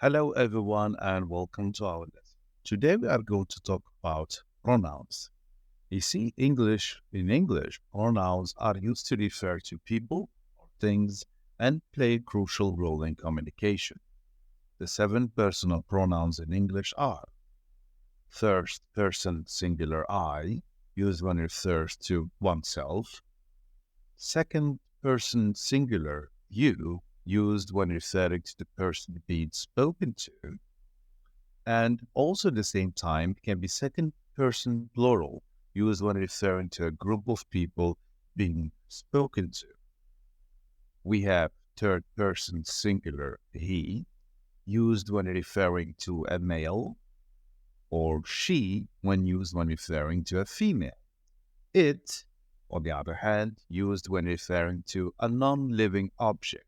Hello, everyone, and welcome to our lesson. Today, we are going to talk about pronouns. You see, in English, pronouns are used to refer to people or things and play a crucial role in communication. The seven personal pronouns in English are first person singular I, used when it refers to oneself, second person singular you, used when referring to the person being spoken to, and also at the same time can be second person plural, used when referring to a group of people being spoken to. We have third person singular he, used when referring to a male, or she when used when referring to a female. It, on the other hand, used when referring to a non-living object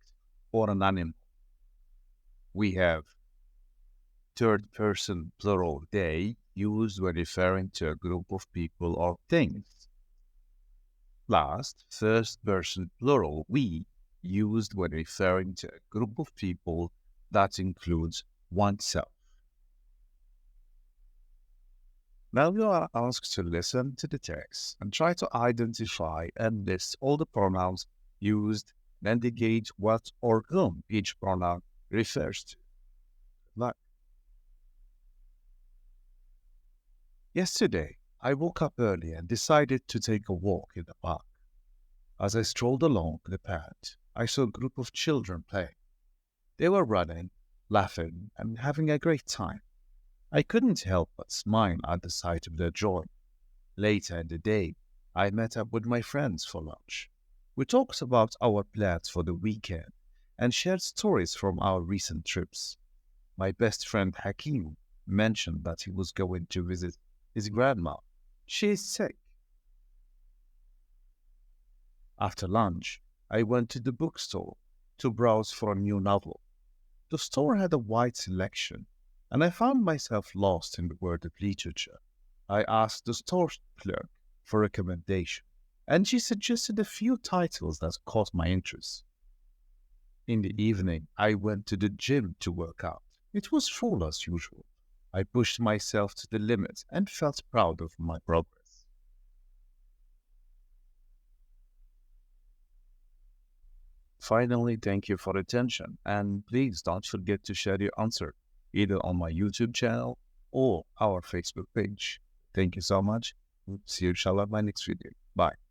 or an animal. We have third person plural they, used when referring to a group of people or things. Last, first person plural we, used when referring to a group of people that includes oneself. Now you are asked to listen to the text and try to identify and list all the pronouns used and indicate what or whom each pronoun refers to. Like, yesterday, I woke up early and decided to take a walk in the park. As I strolled along the path, I saw a group of children playing. They were running, laughing, and having a great time. I couldn't help but smile at the sight of their joy. Later in the day, I met up with my friends for lunch. We talked about our plans for the weekend and shared stories from our recent trips. My best friend Hakim mentioned that he was going to visit his grandma. She is sick. After lunch, I went to the bookstore to browse for a new novel. The store had a wide selection, and I found myself lost in the world of literature. I asked the store clerk for recommendation, and she suggested a few titles that caught my interest. In the evening, I went to the gym to work out. It was full as usual. I pushed myself to the limit and felt proud of my progress. Finally, thank you for the attention, and please don't forget to share your answer either on my YouTube channel or our Facebook page. Thank you so much. See you inshallah in my next video. Bye.